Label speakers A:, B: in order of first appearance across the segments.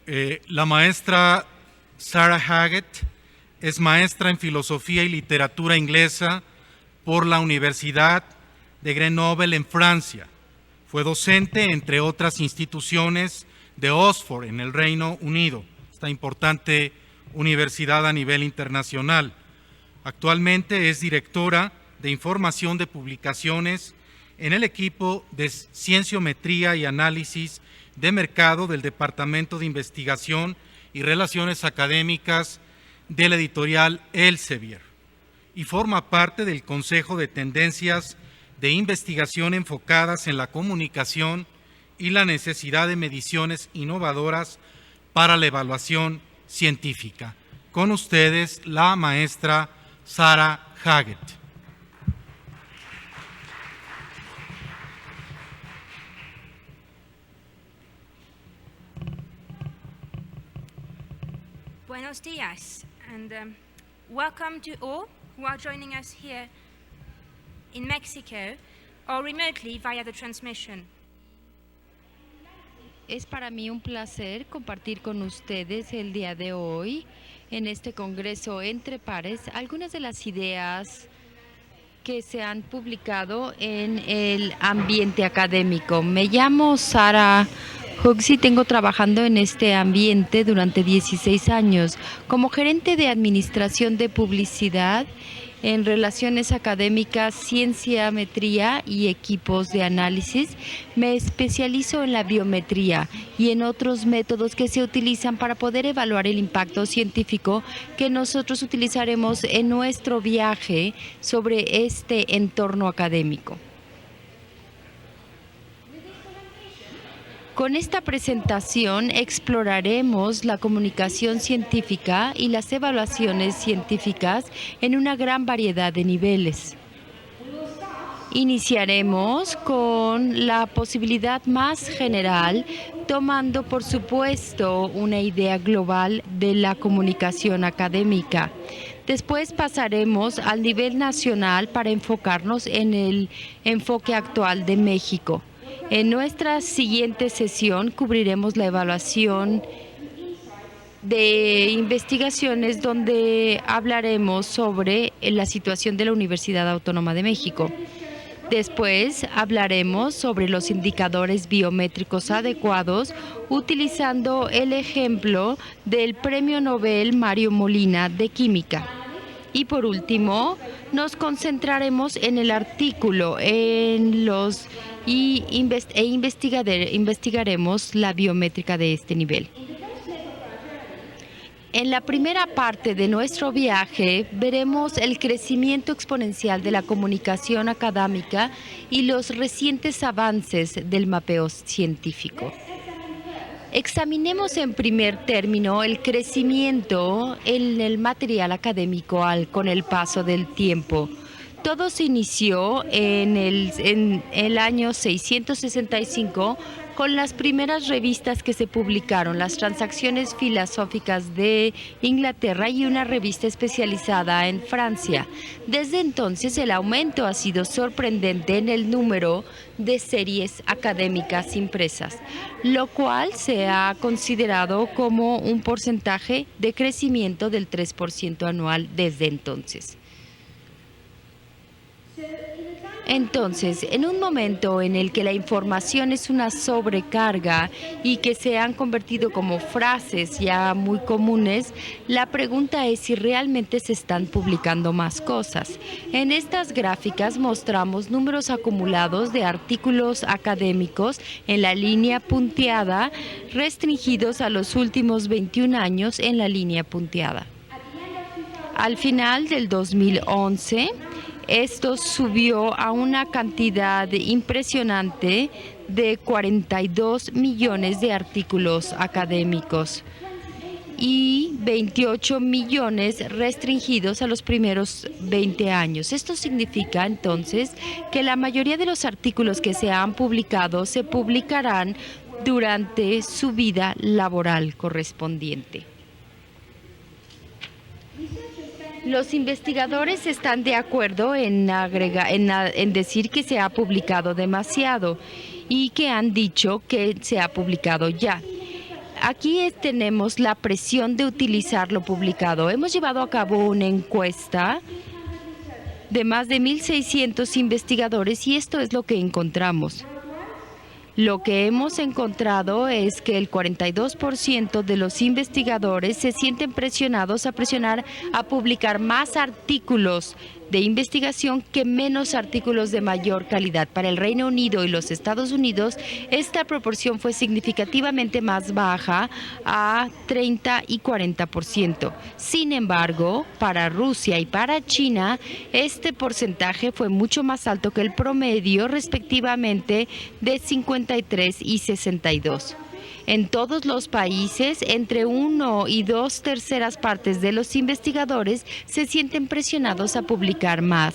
A: La maestra Sarah Haggett es maestra en Filosofía y Literatura Inglesa por la Universidad de Grenoble en Francia. Fue docente, entre otras instituciones, de Oxford en el Reino Unido, esta importante universidad a nivel internacional. Actualmente es directora de Información de Publicaciones en el equipo de Cienciometría y Análisis de Mercado del Departamento de Investigación y Relaciones Académicas de la editorial Elsevier y forma parte del Consejo de Tendencias de Investigación enfocadas en la comunicación y la necesidad de mediciones innovadoras para la evaluación científica. Con ustedes, la maestra Sarah Haggett.
B: Buenos días, and welcome to all who are joining us here in Mexico or remotely via the transmission.
C: Es para mí un placer compartir con ustedes el día de hoy en este Congreso Entre Pares algunas de las ideas que se han publicado en el ambiente académico. Me llamo Sarah Huxley, tengo trabajando en este ambiente durante 16 años como gerente de administración de publicidad en relaciones académicas, cienciametría y equipos de análisis. Me especializo en la biometría y en otros métodos que se utilizan para poder evaluar el impacto científico que nosotros utilizaremos en nuestro viaje sobre este entorno académico. Con esta presentación exploraremos la comunicación científica y las evaluaciones científicas en una gran variedad de niveles. Iniciaremos con la posibilidad más general, tomando por supuesto una idea global de la comunicación académica. Después pasaremos al nivel nacional para enfocarnos en el enfoque actual de México. En nuestra siguiente sesión cubriremos la evaluación de investigaciones donde hablaremos sobre la situación de la Universidad Autónoma de México. Después hablaremos sobre los indicadores biométricos adecuados utilizando el ejemplo del Premio Nobel Mario Molina de Química. Y por último, nos concentraremos en el artículo investigaremos la biométrica de este nivel. En la primera parte de nuestro viaje veremos el crecimiento exponencial de la comunicación académica y los recientes avances del mapeo científico. Examinemos en primer término el crecimiento en el material académico con el paso del tiempo. Todo se inició en el año 665 con las primeras revistas que se publicaron, las Transacciones Filosóficas de Inglaterra y una revista especializada en Francia. Desde entonces el aumento ha sido sorprendente en el número de series académicas impresas, lo cual se ha considerado como un porcentaje de crecimiento del 3% anual desde entonces. Entonces, en un momento en el que la información es una sobrecarga y que se han convertido como frases ya muy comunes, la pregunta es si realmente se están publicando más cosas. En estas gráficas mostramos números acumulados de artículos académicos en la línea punteada, restringidos a los últimos 21 años en la línea punteada. Al final del 2011, esto subió a una cantidad impresionante de 42 millones de artículos académicos y 28 millones restringidos a los primeros 20 años. Esto significa entonces que la mayoría de los artículos que se han publicado se publicarán durante su vida laboral correspondiente. Los investigadores están de acuerdo en decir que se ha publicado demasiado y que han dicho que se ha publicado ya. Aquí tenemos la presión de utilizar lo publicado. Hemos llevado a cabo una encuesta de más de 1,600 investigadores y esto es lo que encontramos. Lo que hemos encontrado es que el 42% de los investigadores se sienten presionados a publicar más artículos de investigación que menos artículos de mayor calidad. Para el Reino Unido y los Estados Unidos, esta proporción fue significativamente más baja, a 30 y 40%. Sin embargo, para Rusia y para China, este porcentaje fue mucho más alto que el promedio, respectivamente, de 53 y 62. En todos los países, entre 1 y 2/3 partes de los investigadores se sienten presionados a publicar más.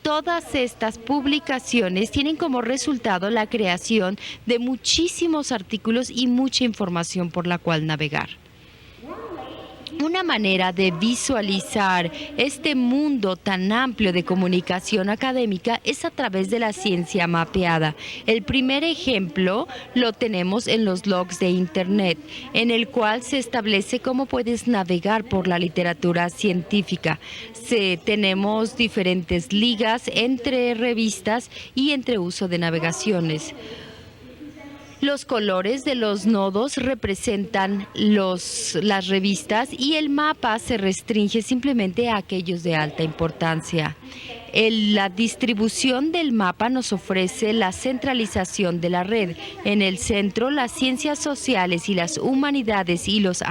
C: Todas estas publicaciones tienen como resultado la creación de muchísimos artículos y mucha información por la cual navegar. Una manera de visualizar este mundo tan amplio de comunicación académica es a través de la ciencia mapeada. El primer ejemplo lo tenemos en los logs de Internet, en el cual se establece cómo puedes navegar por la literatura científica. Tenemos diferentes ligas entre revistas y entre uso de navegaciones. Los colores de los nodos representan las revistas y el mapa se restringe simplemente a aquellos de alta importancia. La distribución del mapa nos ofrece la centralización de la red. En el centro, las ciencias sociales y las humanidades y las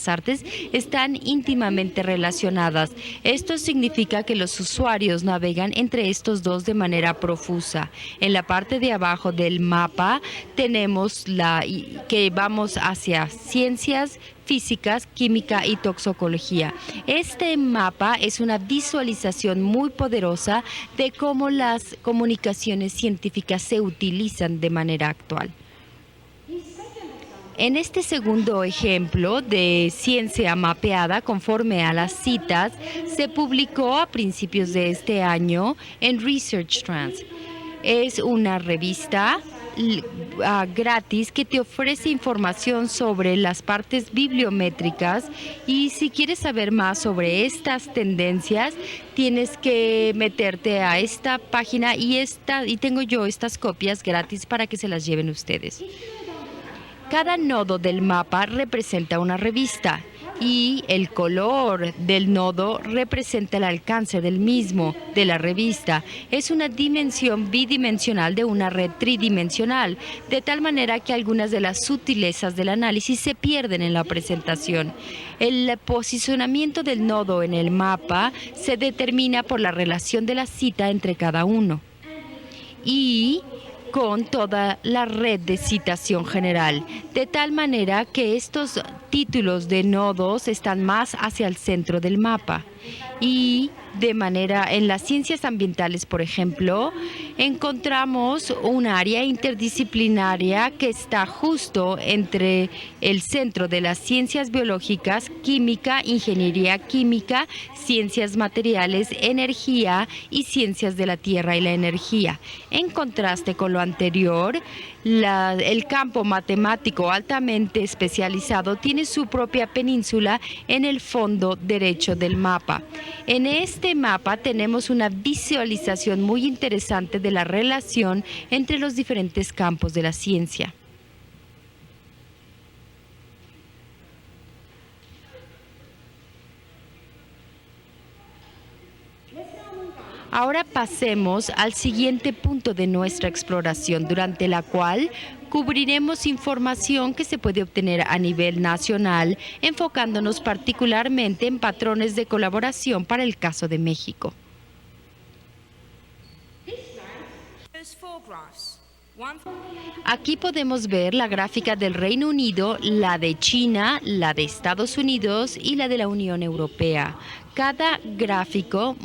C: artes están íntimamente relacionadas. Esto significa que los usuarios navegan entre estos dos de manera profusa. En la parte de abajo del mapa tenemos que vamos hacia ciencias físicas, química y toxicología. Este mapa es una visualización muy poderosa de cómo las comunicaciones científicas se utilizan de manera actual. En este segundo ejemplo de ciencia mapeada conforme a las citas, se publicó a principios de este año en Research Trends. Es una revista gratis que te ofrece información sobre las partes bibliométricas, y si quieres saber más sobre estas tendencias tienes que meterte a esta página y tengo yo estas copias gratis para que se las lleven ustedes. Cada nodo del mapa representa una revista y el color del nodo representa el alcance de la revista. Es una dimensión bidimensional de una red tridimensional, de tal manera que algunas de las sutilezas del análisis se pierden en la presentación. El posicionamiento del nodo en el mapa se determina por la relación de la cita entre cada uno y con toda la red de citación general, de tal manera que estos títulos de nodos están más hacia el centro del mapa. Y en las ciencias ambientales, por ejemplo, encontramos un área interdisciplinaria que está justo entre el centro de las ciencias biológicas, química, ingeniería química, ciencias materiales, energía y ciencias de la tierra y la energía. En contraste con lo anterior, el campo matemático altamente especializado tiene su propia península en el fondo derecho del mapa. En este mapa tenemos una visualización muy interesante de la relación entre los diferentes campos de la ciencia. Ahora pasemos al siguiente punto de nuestra exploración, durante la cual cubriremos información que se puede obtener a nivel nacional, enfocándonos particularmente en patrones de colaboración para el caso de México. Aquí podemos ver la gráfica del Reino Unido, la de China, la de Estados Unidos y la de la Unión Europea. Cada gráfica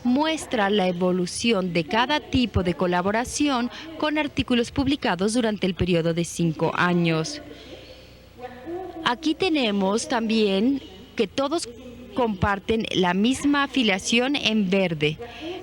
C: muestra la evolución de cada tipo de colaboración con artículos publicados durante el periodo de 5 años. Aquí tenemos también que todos comparten la misma afiliación en verde.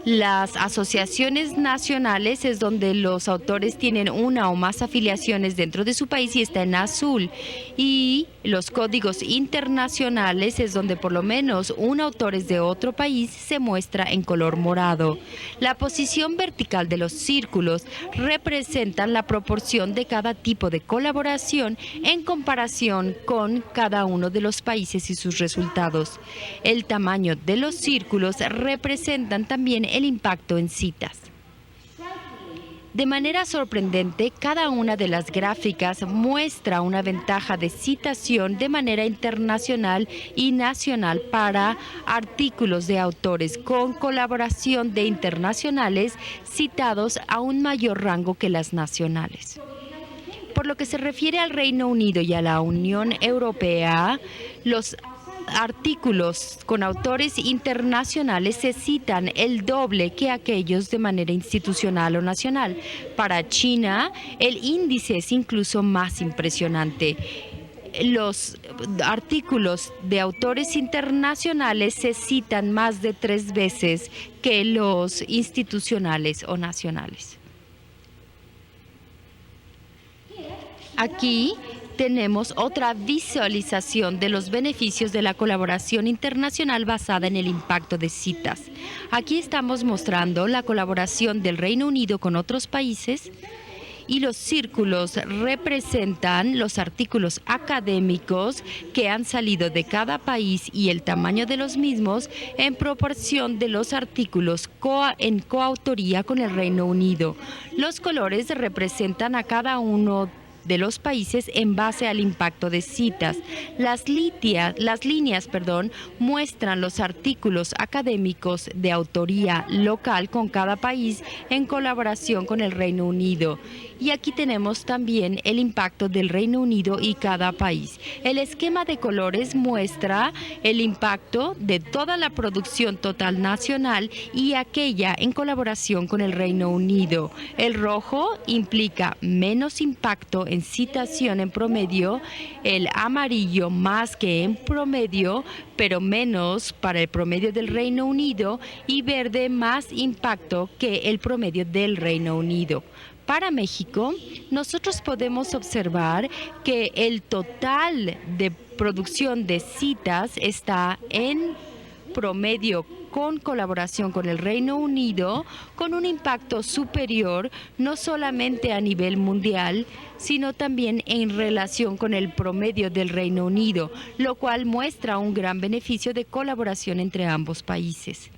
C: Las asociaciones nacionales es donde los autores tienen una o más afiliaciones dentro de su país y está en azul. Y los códigos internacionales es donde por lo menos un autor es de otro país, se muestra en color morado. La posición vertical de los círculos representan la proporción de cada tipo de colaboración en comparación con cada uno de los países y sus resultados. El tamaño de los círculos representan también el impacto en citas. De manera sorprendente, cada una de las gráficas muestra una ventaja de citación de manera internacional y nacional para artículos de autores con colaboración de internacionales citados a un mayor rango que las nacionales. Por lo que se refiere al Reino Unido y a la Unión Europea, los artículos con autores internacionales se citan el doble que aquellos de manera institucional o nacional. Para China, el índice es incluso más impresionante. Los artículos de autores internacionales se citan más de 3 veces que los institucionales o nacionales. Aquí tenemos otra visualización de los beneficios de la colaboración internacional basada en el impacto de citas. Aquí estamos mostrando la colaboración del Reino Unido con otros países y los círculos representan los artículos académicos que han salido de cada país y el tamaño de los mismos en proporción de los artículos en coautoría con el Reino Unido. Los colores representan a cada uno de los países en base al impacto de citas. Las líneas muestran los artículos académicos de autoría local con cada país en colaboración con el Reino Unido. Y aquí tenemos también el impacto del Reino Unido y cada país. El esquema de colores muestra el impacto de toda la producción total nacional y aquella en colaboración con el Reino Unido. El rojo implica menos impacto en citación en promedio, el amarillo más que en promedio, pero menos para el promedio del Reino Unido, y verde más impacto que el promedio del Reino Unido. Para México, nosotros podemos observar que el total de producción de citas está en promedio con colaboración con el Reino Unido, con un impacto superior no solamente a nivel mundial, sino también en relación con el promedio del Reino Unido, lo cual muestra un gran beneficio de colaboración entre ambos países.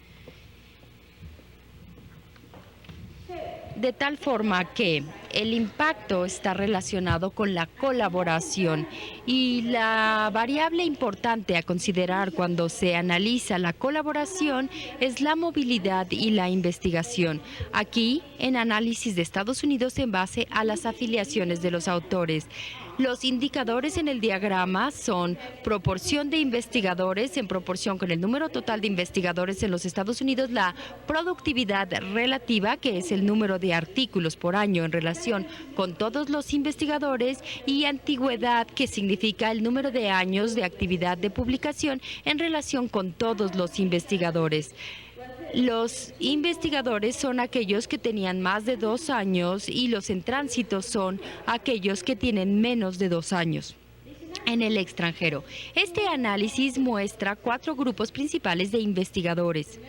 C: De tal forma que el impacto está relacionado con la colaboración y la variable importante a considerar cuando se analiza la colaboración es la movilidad y la investigación. Aquí, en análisis de Estados Unidos en base a las afiliaciones de los autores. Los indicadores en el diagrama son proporción de investigadores en proporción con el número total de investigadores en los Estados Unidos, la productividad relativa, que es el número de artículos por año en relación con todos los investigadores, y antigüedad, que significa el número de años de actividad de publicación en relación con todos los investigadores. Los investigadores son aquellos que tenían más de 2 años y los en tránsito son aquellos que tienen menos de 2 años en el extranjero. Este análisis muestra 4 grupos principales de investigadores.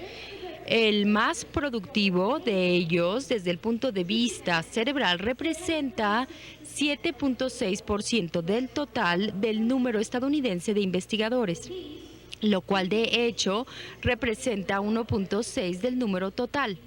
C: El más productivo de ellos, desde el punto de vista cerebral, representa 7.6% del total del número estadounidense de investigadores, lo cual de hecho representa 1.6 del número total.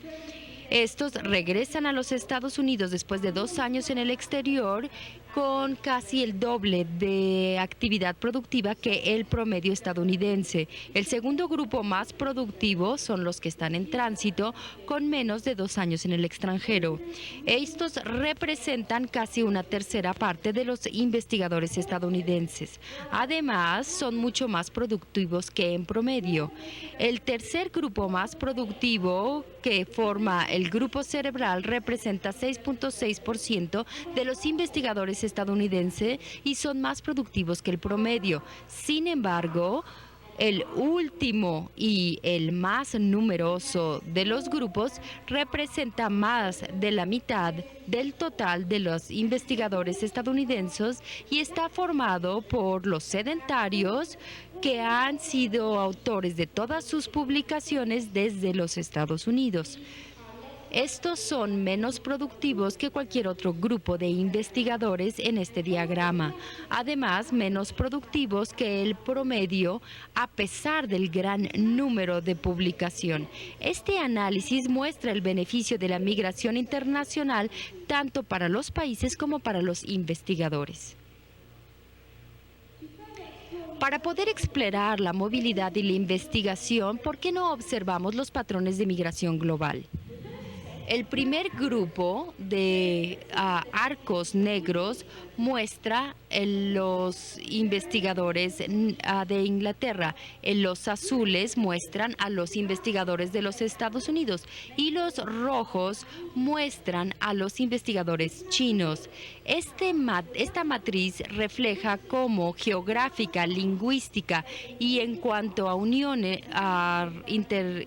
C: Estos regresan a los Estados Unidos después de 2 años en el exterior con casi el doble de actividad productiva que el promedio estadounidense. El segundo grupo más productivo son los que están en tránsito con menos de 2 años en el extranjero. Estos representan casi 1/3 parte de los investigadores estadounidenses. Además, son mucho más productivos que en promedio. El tercer grupo más productivo, que forma el grupo cerebral, representa 6.6% de los investigadores estadounidenses y son más productivos que el promedio. Sin embargo, El último y el más numeroso de los grupos representa más de la mitad del total de los investigadores estadounidenses y está formado por los sedentarios que han sido autores de todas sus publicaciones desde los Estados Unidos. Estos son menos productivos que cualquier otro grupo de investigadores en este diagrama. Además, menos productivos que el promedio a pesar del gran número de publicación. Este análisis muestra el beneficio de la migración internacional tanto para los países como para los investigadores. Para poder explorar la movilidad y la investigación, ¿por qué no observamos los patrones de migración global? El primer grupo de arcos negros muestra los investigadores de Inglaterra. Los azules muestran a los investigadores de los Estados Unidos y los rojos muestran a los investigadores chinos. Esta matriz refleja cómo geográfica, lingüística y en cuanto a uniones,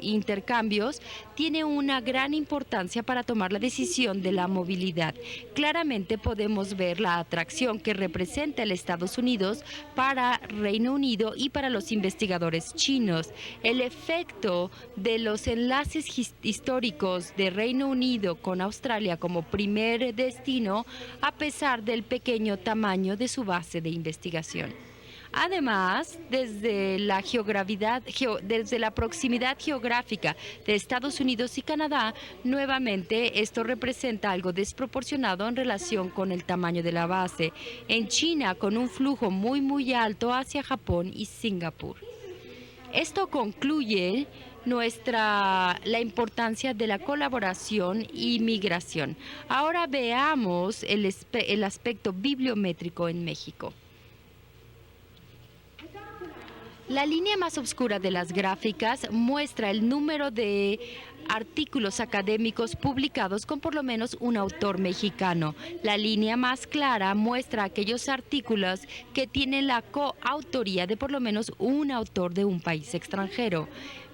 C: intercambios, tiene una gran importancia para tomar la decisión de la movilidad. Claramente podemos ver la atracción que representa el Estados Unidos para Reino Unido y para los investigadores chinos. El efecto de los enlaces históricos de Reino Unido con Australia como primer destino, a pesar del pequeño tamaño de su base de investigación. Además, desde la proximidad geográfica de Estados Unidos y Canadá, nuevamente esto representa algo desproporcionado en relación con el tamaño de la base. En China, con un flujo muy alto hacia Japón y Singapur. Esto concluye la importancia de la colaboración y migración. Ahora veamos el aspecto bibliométrico en México. La línea más oscura de las gráficas muestra el número de artículos académicos publicados con por lo menos un autor mexicano. La línea más clara muestra aquellos artículos que tienen la coautoría de por lo menos un autor de un país extranjero.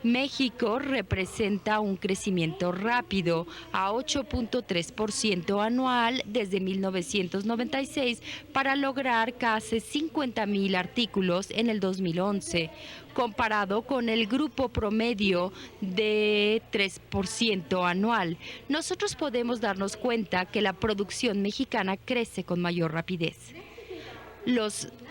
C: México representa un crecimiento rápido a 8.3% anual desde 1996 para lograr casi 50,000 artículos en el 2011, comparado con el grupo promedio de 3% anual. Nosotros podemos darnos cuenta que la producción mexicana crece con mayor rapidez.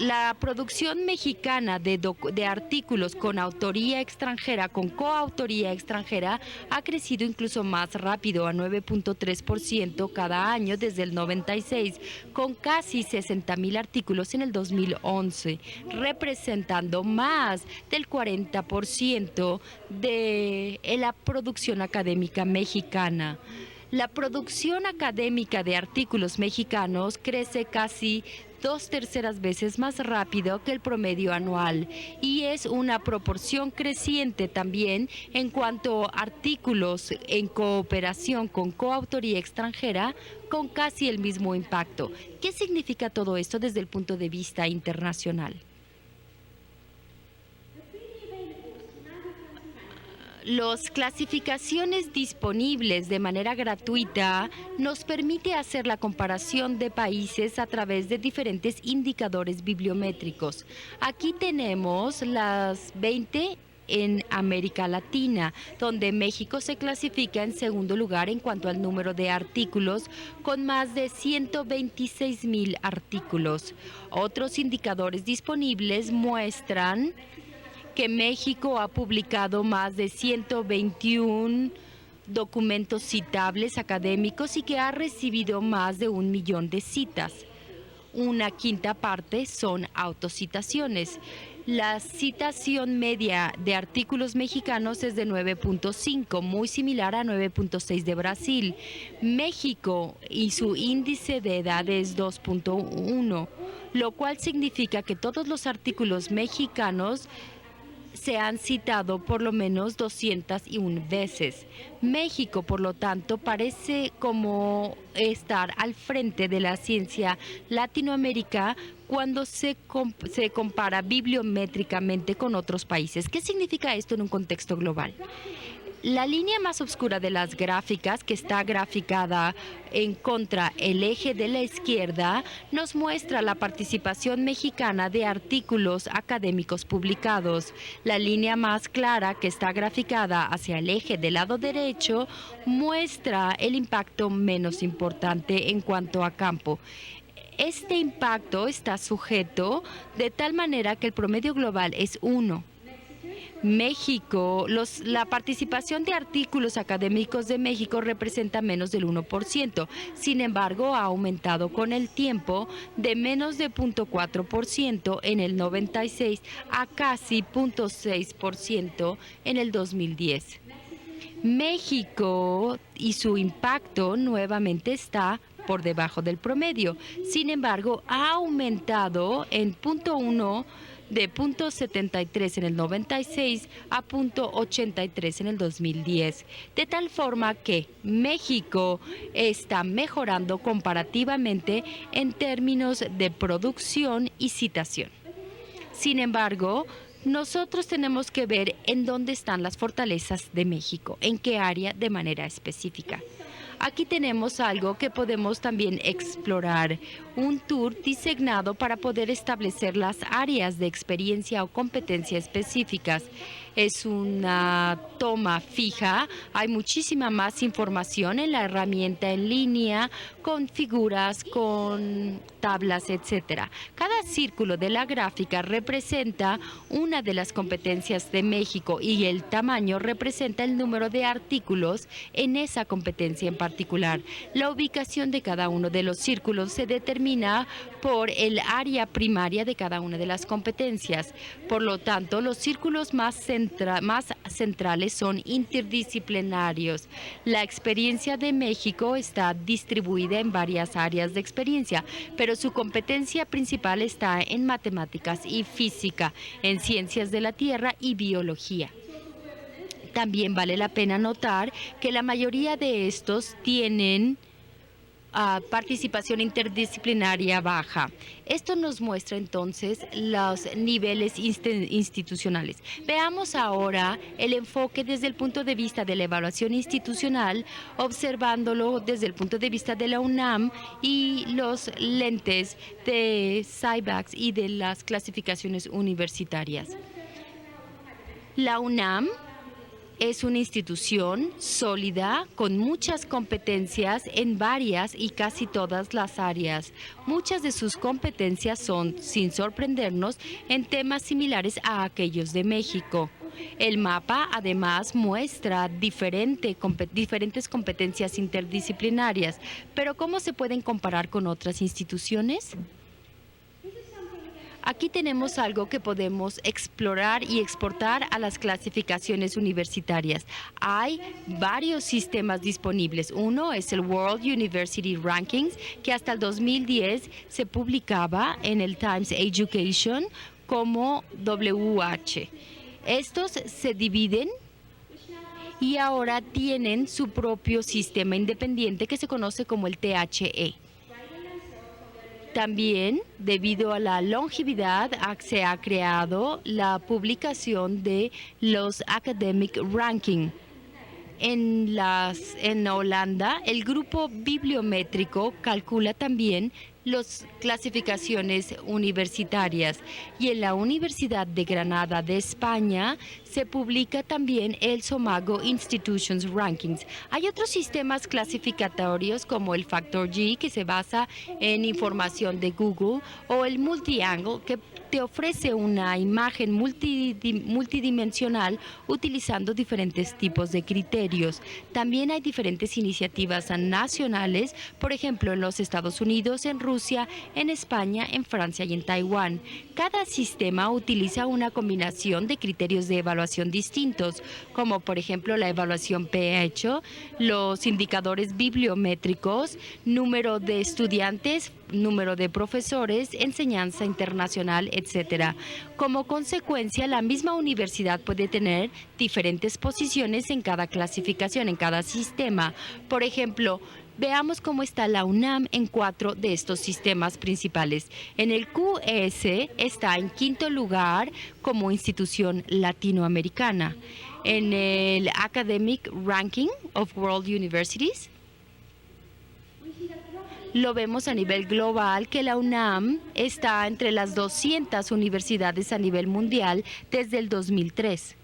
C: La producción mexicana de artículos con autoría extranjera, con coautoría extranjera, ha crecido incluso más rápido, a 9.3% cada año desde el 96, con casi 60,000 artículos en el 2011, representando más del 40% de la producción académica mexicana. La producción académica de artículos mexicanos crece casi 2/3 veces más rápido que el promedio anual y es una proporción creciente también en cuanto a artículos en cooperación con coautoría extranjera con casi el mismo impacto. ¿Qué significa todo esto desde el punto de vista internacional? Las clasificaciones disponibles de manera gratuita nos permite hacer la comparación de países a través de diferentes indicadores bibliométricos. Aquí tenemos las 20 en América Latina, donde México se clasifica en segundo lugar en cuanto al número de artículos, con más de 126,000 artículos. Otros indicadores disponibles muestran que México ha publicado más de 121 documentos citables académicos y que ha recibido más de 1 millón de citas. Una quinta parte son autocitaciones. La citación media de artículos mexicanos es de 9.5, muy similar a 9.6 de Brasil. México y su índice de edad es 2.1, lo cual significa que todos los artículos mexicanos se han citado por lo menos 201 veces. México, por lo tanto, parece como estar al frente de la ciencia latinoamericana cuando se compara bibliométricamente con otros países. ¿Qué significa esto en un contexto global? La línea más oscura de las gráficas, que está graficada en contra el eje de la izquierda, nos muestra la participación mexicana de artículos académicos publicados. La línea más clara, que está graficada hacia el eje del lado derecho, muestra el impacto menos importante en cuanto a campo. Este impacto está sujeto de tal manera que el promedio global es 1. México, la participación de artículos académicos de México representa menos del 1%. Sin embargo, ha aumentado con el tiempo de menos de 0.4% en el 96 a casi 0.6% en el 2010. México y su impacto nuevamente está por debajo del promedio. Sin embargo, ha aumentado en 0.1 de 0.73 en el 96 a 0.83 en el 2010, de tal forma que México está mejorando comparativamente en términos de producción y citación. Sin embargo, nosotros tenemos que ver en dónde están las fortalezas de México, en qué área de manera específica. Aquí tenemos algo que podemos también explorar, un tour diseñado para poder establecer las áreas de experiencia o competencia específicas. Es una toma fija, hay muchísima más información en la herramienta en línea, con figuras, con tablas, etc. Cada círculo de la gráfica representa una de las competencias de México y el tamaño representa el número de artículos en esa competencia en particular. La ubicación de cada uno de los círculos se determina por el área primaria de cada una de las competencias. Por lo tanto, los círculos más centrales son interdisciplinarios. La experiencia de México está distribuida en varias áreas de experiencia, pero su competencia principal está en matemáticas y física, en ciencias de la tierra y biología. También vale la pena notar que la mayoría de estos tienen participación interdisciplinaria baja. Esto nos muestra entonces los niveles institucionales. Veamos ahora el enfoque desde el punto de vista de la evaluación institucional, observándolo desde el punto de vista de la UNAM y los lentes de SciBax y de las clasificaciones universitarias. La UNAM es una institución sólida con muchas competencias en varias y casi todas las áreas. Muchas de sus competencias son, sin sorprendernos, en temas similares a aquellos de México. El mapa además muestra diferentes competencias interdisciplinarias, pero ¿cómo se pueden comparar con otras instituciones? Aquí tenemos algo que podemos explorar y exportar a las clasificaciones universitarias. Hay varios sistemas disponibles. Uno es el World University Rankings, que hasta el 2010 se publicaba en el Times Education como WH. Estos se dividen y ahora tienen su propio sistema independiente que se conoce como el THE. También, debido a la longevidad, se ha creado la publicación de los Academic Ranking. En Holanda, el grupo bibliométrico calcula también las clasificaciones universitarias, y en la Universidad de Granada de España se publica también el SOMAGO Institutions Rankings. Hay otros sistemas clasificatorios como el Factor G, que se basa en información de Google, o el Multi-Angle, que te ofrece una imagen multidimensional utilizando diferentes tipos de criterios. También hay diferentes iniciativas nacionales, por ejemplo, en los Estados Unidos, en Rusia, en España, en Francia y en Taiwán. Cada sistema utiliza una combinación de criterios de evaluación distintos, como por ejemplo la evaluación pH, los indicadores bibliométricos, número de estudiantes, número de profesores, enseñanza internacional, etc. Como consecuencia, la misma universidad puede tener diferentes posiciones en cada clasificación, en cada sistema. Por ejemplo, veamos cómo está la UNAM en 4 de estos sistemas principales. En el QS está en 5º lugar como institución latinoamericana. En el Academic Ranking of World Universities, lo vemos a nivel global que la UNAM está entre las 200 universidades a nivel mundial desde el 2003.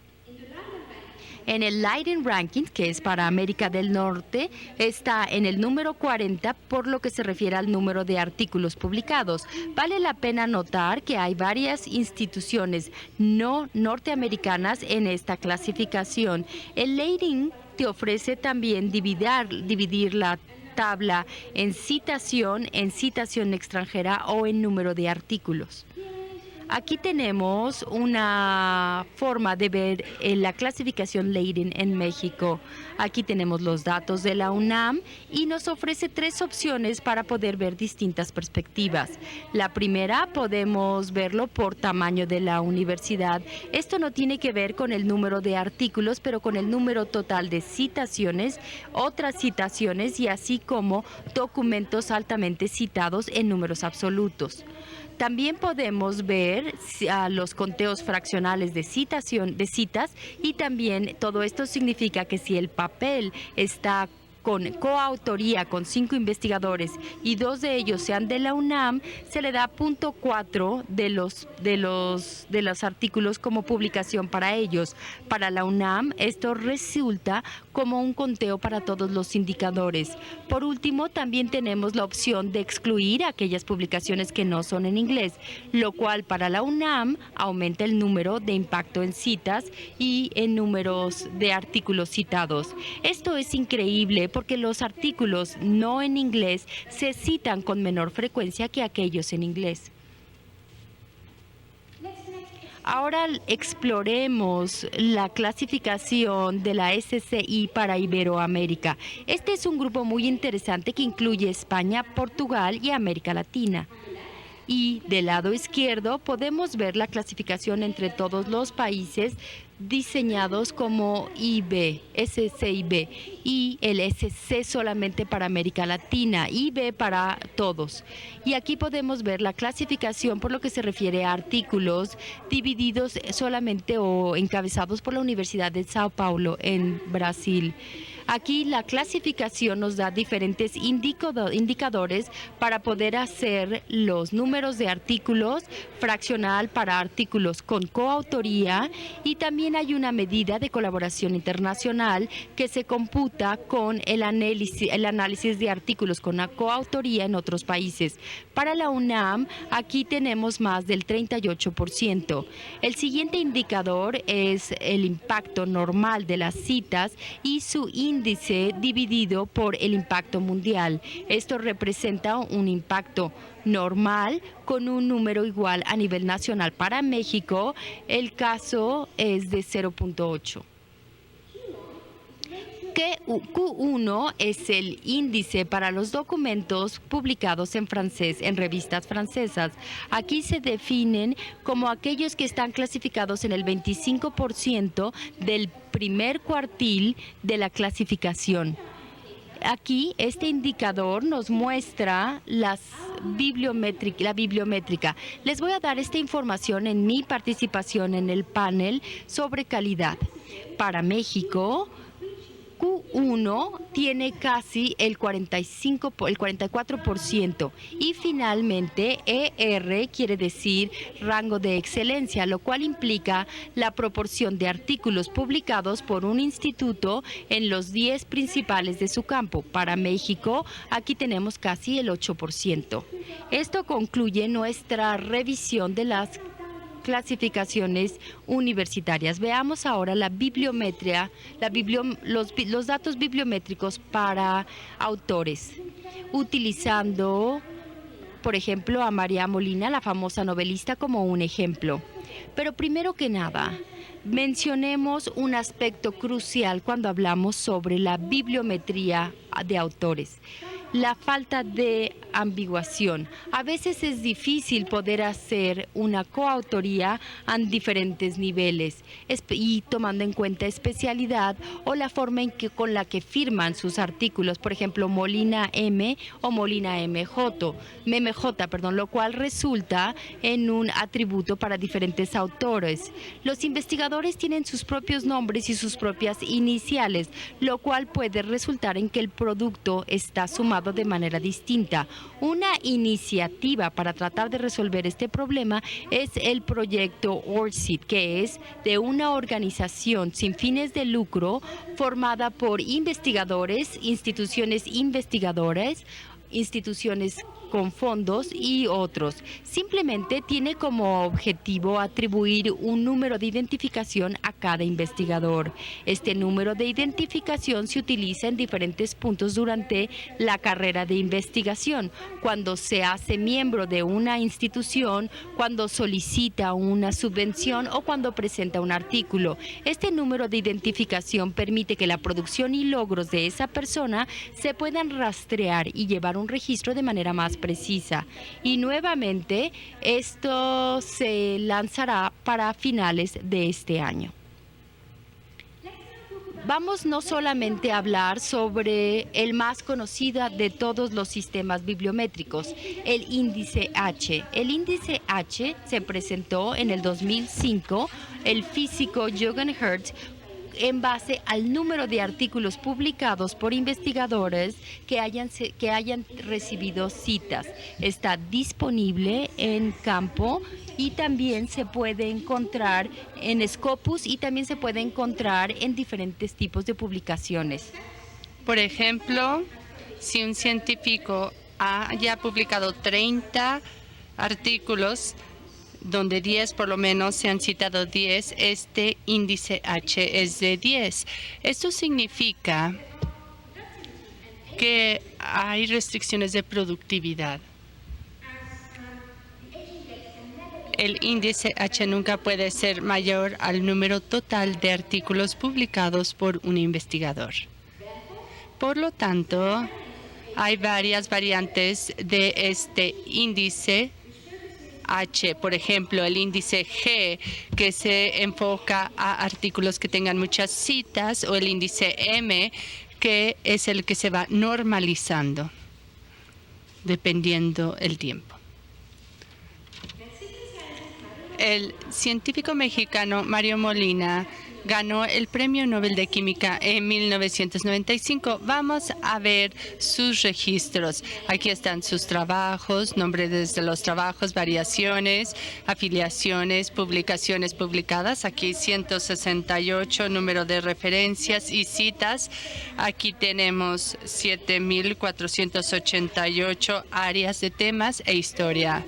C: En el Leiden Ranking, que es para América del Norte, está en el número 40 por lo que se refiere al número de artículos publicados. Vale la pena notar que hay varias instituciones no norteamericanas en esta clasificación. El Leiden te ofrece también dividir la tabla en citación extranjera o en número de artículos. Aquí tenemos una forma de ver la clasificación Leiden en México. Aquí tenemos los datos de la UNAM y nos ofrece 3 opciones para poder ver distintas perspectivas. La primera, podemos verlo por tamaño de la universidad. Esto no tiene que ver con el número de artículos, pero con el número total de citaciones, otras citaciones y así como documentos altamente citados en números absolutos. También podemos ver los conteos fraccionales de citas y también todo esto significa que si el papel está con coautoría con 5 investigadores y 2 de ellos sean de la UNAM, se le da 0.4 de los artículos como publicación para ellos. Para la UNAM, esto resulta como un conteo para todos los indicadores. Por último, también tenemos la opción de excluir aquellas publicaciones que no son en inglés, lo cual para la UNAM aumenta el número de impacto en citas y en números de artículos citados. Esto es increíble porque los artículos no en inglés se citan con menor frecuencia que aquellos en inglés. Ahora exploremos la clasificación de la SCI para Iberoamérica. Este es un grupo muy interesante que incluye España, Portugal y América Latina. Y del lado izquierdo podemos ver la clasificación entre todos los países diseñados como IB, SCIB, y el SC solamente para América Latina, IB para todos. Y aquí podemos ver la clasificación por lo que se refiere a artículos divididos solamente o encabezados por la Universidad de Sao Paulo en Brasil. Aquí la clasificación nos da diferentes indicadores para poder hacer los números de artículos, fraccional para artículos con coautoría, y también hay una medida de colaboración internacional que se computa con el análisis de artículos con la coautoría en otros países. Para la UNAM, aquí tenemos más del 38%. El siguiente indicador es el impacto normal de las citas y su índice dividido por el impacto mundial. Esto representa un impacto normal con un número igual a nivel nacional. Para México, el caso es de 0.8. Q1 es el índice para los documentos publicados en francés en revistas francesas. Aquí se definen como aquellos que están clasificados en el 25% del primer cuartil de la clasificación. Aquí este indicador nos muestra la bibliométrica. Les voy a dar esta información en mi participación en el panel sobre calidad. Para México, Q1 tiene casi el 44% y finalmente ER quiere decir rango de excelencia, lo cual implica la proporción de artículos publicados por un instituto en los 10 principales de su campo. Para México, aquí tenemos casi el 8%. Esto concluye nuestra revisión de las clasificaciones universitarias. Veamos ahora la bibliometría, los datos bibliométricos para autores, utilizando por ejemplo, a María Molina, la famosa novelista, como un ejemplo. Pero primero que nada, mencionemos un aspecto crucial cuando hablamos sobre la bibliometría de autores: la falta de ambiguación. A veces es difícil poder hacer una coautoría a diferentes niveles y tomando en cuenta especialidad o la forma con la que firman sus artículos, por ejemplo, Molina M o Molina MJ, lo cual resulta en un atributo para diferentes autores. Los investigadores tienen sus propios nombres y sus propias iniciales, lo cual puede resultar en que el producto está sumado de manera distinta. Una iniciativa para tratar de resolver este problema es el proyecto ORCID, que es de una organización sin fines de lucro formada por investigadores, instituciones con fondos y otros. Simplemente tiene como objetivo atribuir un número de identificación a cada investigador. Este número de identificación se utiliza en diferentes puntos durante la carrera de investigación: cuando se hace miembro de una institución, cuando solicita una subvención o cuando presenta un artículo. Este número de identificación permite que la producción y logros de esa persona se puedan rastrear y llevar un registro de manera más precisa. Y nuevamente, esto se lanzará para finales de este año. Vamos no solamente a hablar sobre el más conocido de todos los sistemas bibliométricos, el índice H. El índice H se presentó en el 2005, el físico Jürgen Hertz, en base al número de artículos publicados por investigadores que hayan recibido citas. Está disponible en campo y también se puede encontrar en Scopus y también se puede encontrar en diferentes tipos de publicaciones.
D: Por ejemplo, si un científico haya publicado 30 artículos, donde 10 por lo menos se han citado 10, este índice H es de 10. Esto significa que hay restricciones de productividad. El índice H nunca puede ser mayor al número total de artículos publicados por un investigador. Por lo tanto, hay varias variantes de este índice H, por ejemplo, el índice G, que se enfoca a artículos que tengan muchas citas, o el índice M, que es el que se va normalizando dependiendo el tiempo. El científico mexicano Mario Molina ganó el Premio Nobel de Química en 1995. Vamos a ver sus registros. Aquí están sus trabajos, nombres de los trabajos, variaciones, afiliaciones, publicaciones publicadas. Aquí 168, número de referencias y citas. Aquí tenemos 7,488 áreas de temas e historia.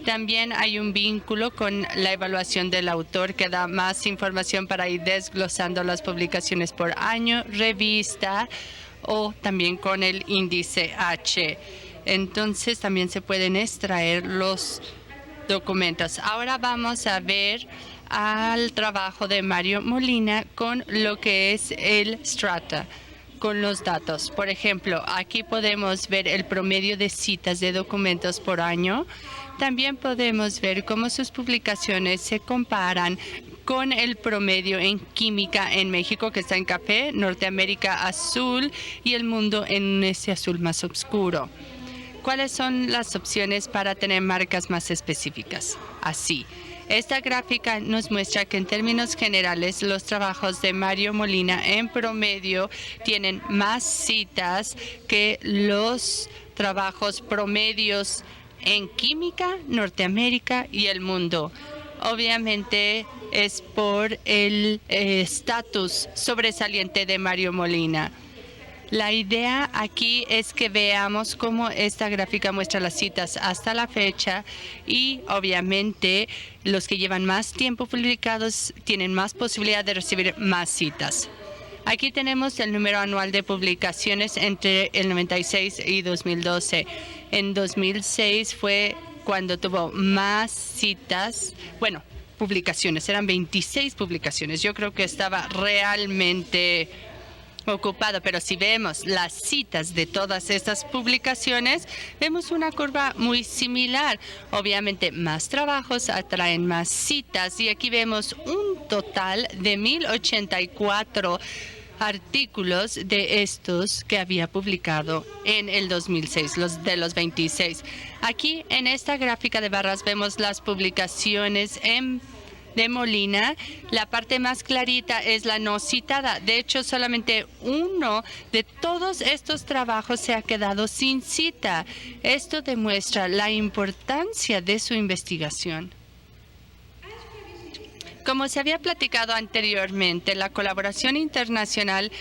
D: También hay un vínculo con la evaluación del autor que da más información para ir desglosando las publicaciones por año, revista o también con el índice H. Entonces también se pueden extraer los documentos. Ahora vamos a ver al trabajo de Mario Molina con lo que es el Strata, con los datos. Por ejemplo, aquí podemos ver el promedio de citas de documentos por año. También podemos ver cómo sus publicaciones se comparan con el promedio en química en México, que está en café, Norteamérica azul y el mundo en ese azul más oscuro. ¿Cuáles son las opciones para tener marcas más específicas? Así. Esta gráfica nos muestra que en términos generales los trabajos de Mario Molina en promedio tienen más citas que los trabajos promedios en química, Norteamérica y el mundo. Obviamente es por el estatus sobresaliente de Mario Molina. La idea aquí es que veamos cómo esta gráfica muestra las citas hasta la fecha y obviamente los que llevan más tiempo publicados tienen más posibilidad de recibir más citas. Aquí tenemos el número anual de publicaciones entre el 96 y 2012. En 2006 fue cuando tuvo más citas, bueno, publicaciones, eran 26 publicaciones. Yo creo que estaba realmente ocupado, pero si vemos las citas de todas estas publicaciones, vemos una curva muy similar. Obviamente, más trabajos atraen más citas y aquí vemos un total de 1,084 artículos de estos que había publicado en el 2006, de los 26. Aquí en esta gráfica de barras vemos las publicaciones de Molina. La parte más clarita es la no citada. De hecho, solamente uno de todos estos trabajos se ha quedado sin cita. Esto demuestra la importancia de su investigación. Como se había platicado anteriormente, la colaboración internacional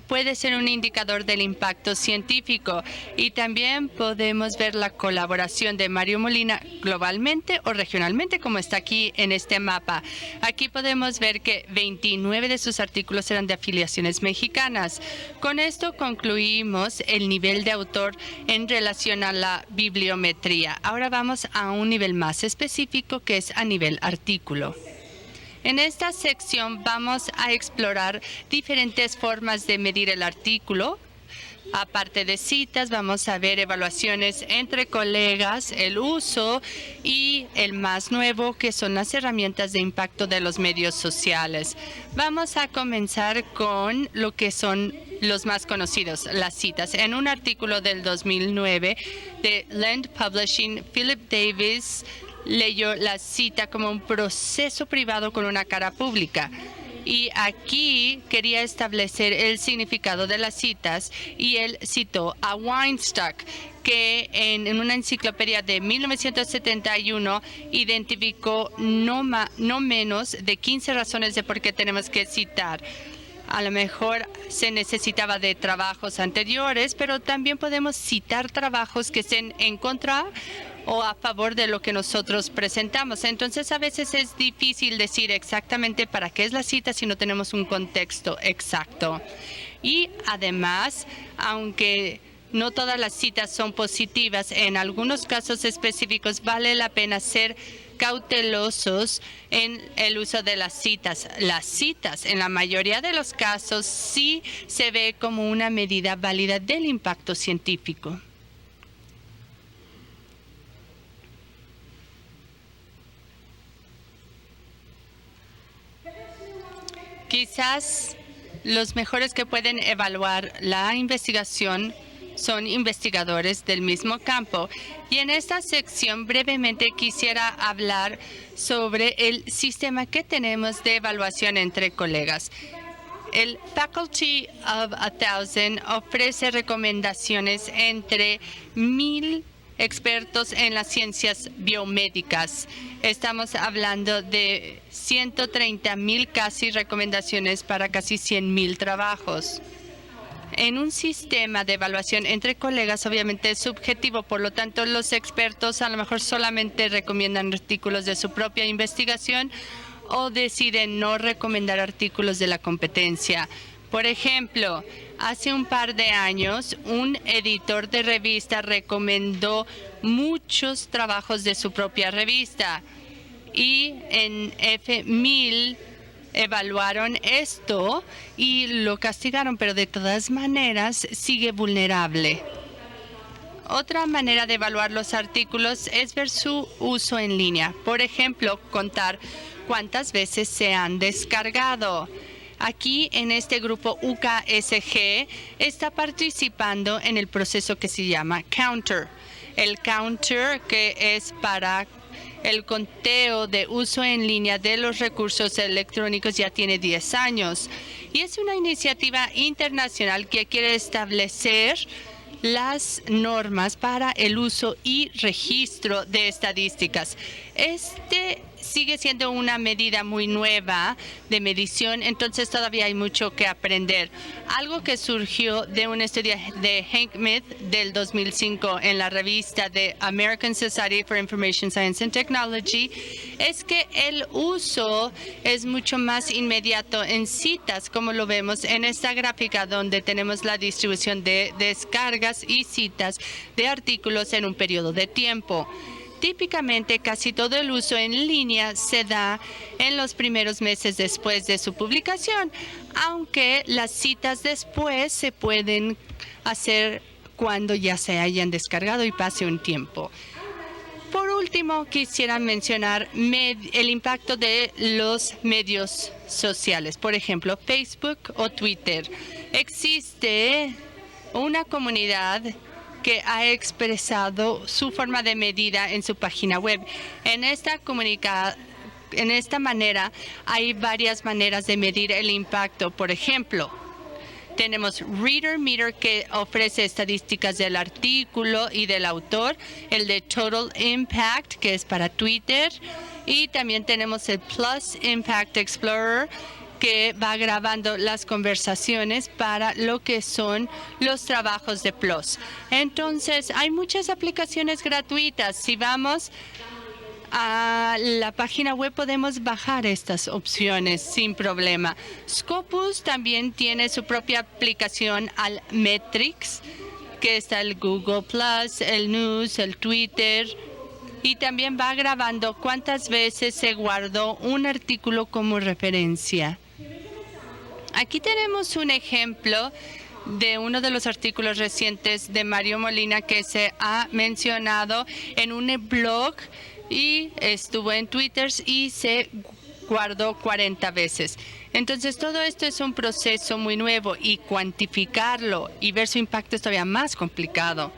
D: puede ser un indicador del impacto científico y también podemos ver la colaboración de Mario Molina globalmente o regionalmente, como está aquí en este mapa. Aquí podemos ver que 29 de sus artículos eran de afiliaciones mexicanas. Con esto concluimos el nivel de autor en relación a la bibliometría. Ahora vamos a un nivel más específico, que es a nivel artículo. En esta sección vamos a explorar diferentes formas de medir el artículo. Aparte de citas, vamos a ver evaluaciones entre colegas, el uso y el más nuevo, que son las herramientas de impacto de los medios sociales. Vamos a comenzar con lo que son los más conocidos, las citas. En un artículo del 2009 de Lend Publishing, Philip Davis leyó la cita como un proceso privado con una cara pública. Y aquí quería establecer el significado de las citas y él citó a Weinstock, que en una enciclopedia de 1971 identificó no menos de 15 razones de por qué tenemos que citar. A lo mejor se necesitaba de trabajos anteriores, pero también podemos citar trabajos que estén en contra o a favor de lo que nosotros presentamos. Entonces, a veces es difícil decir exactamente para qué es la cita si no tenemos un contexto exacto. Y además, aunque no todas las citas son positivas, en algunos casos específicos vale la pena ser cautelosos en el uso de las citas. Las citas, en la mayoría de los casos, sí se ve como una medida válida del impacto científico. Quizás los mejores que pueden evaluar la investigación son investigadores del mismo campo. Y en esta sección brevemente quisiera hablar sobre el sistema que tenemos de evaluación entre colegas. El Faculty of 1,000 ofrece recomendaciones entre 1,000 expertos en las ciencias biomédicas. Estamos hablando de 130,000 casi recomendaciones para casi 100,000 trabajos. En un sistema de evaluación entre colegas, obviamente es subjetivo, por lo tanto los expertos a lo mejor solamente recomiendan artículos de su propia investigación o deciden no recomendar artículos de la competencia. Por ejemplo, hace un par de años, un editor de revista recomendó muchos trabajos de su propia revista y en F1000 evaluaron esto y lo castigaron, pero de todas maneras sigue vulnerable. Otra manera de evaluar los artículos es ver su uso en línea. Por ejemplo, contar cuántas veces se han descargado. Aquí en este grupo UKSG está participando en el proceso que se llama Counter. El Counter, que es para el conteo de uso en línea de los recursos electrónicos, ya tiene 10 años. Y es una iniciativa internacional que quiere establecer las normas para el uso y registro de estadísticas. Este sigue siendo una medida muy nueva de medición, entonces todavía hay mucho que aprender. Algo que surgió de un estudio de Hank Smith del 2005 en la revista de American Society for Information Science and Technology es que el uso es mucho más inmediato en citas, como lo vemos en esta gráfica donde tenemos la distribución de descargas y citas de artículos en un periodo de tiempo. Típicamente, casi todo el uso en línea se da en los primeros meses después de su publicación, aunque las citas después se pueden hacer cuando ya se hayan descargado y pase un tiempo. Por último, quisiera mencionar el impacto de los medios sociales, por ejemplo, Facebook o Twitter. Existe una comunidad que ha expresado su forma de medida en su página web. En esta manera hay varias maneras de medir el impacto. Por ejemplo, tenemos Reader Meter, que ofrece estadísticas del artículo y del autor, el de Total Impact, que es para Twitter, y también tenemos el Plus Impact Explorer, que va grabando las conversaciones para lo que son los trabajos de PLOS. Entonces, hay muchas aplicaciones gratuitas. Si vamos a la página web, podemos bajar estas opciones sin problema. Scopus también tiene su propia aplicación al Metrics, que está el Google Plus, el News, el Twitter, y también va grabando cuántas veces se guardó un artículo como referencia. Aquí tenemos un ejemplo de uno de los artículos recientes de Mario Molina que se ha mencionado en un blog y estuvo en Twitter y se guardó 40 veces. Entonces, todo esto es un proceso muy nuevo y cuantificarlo y ver su impacto es todavía más complicado.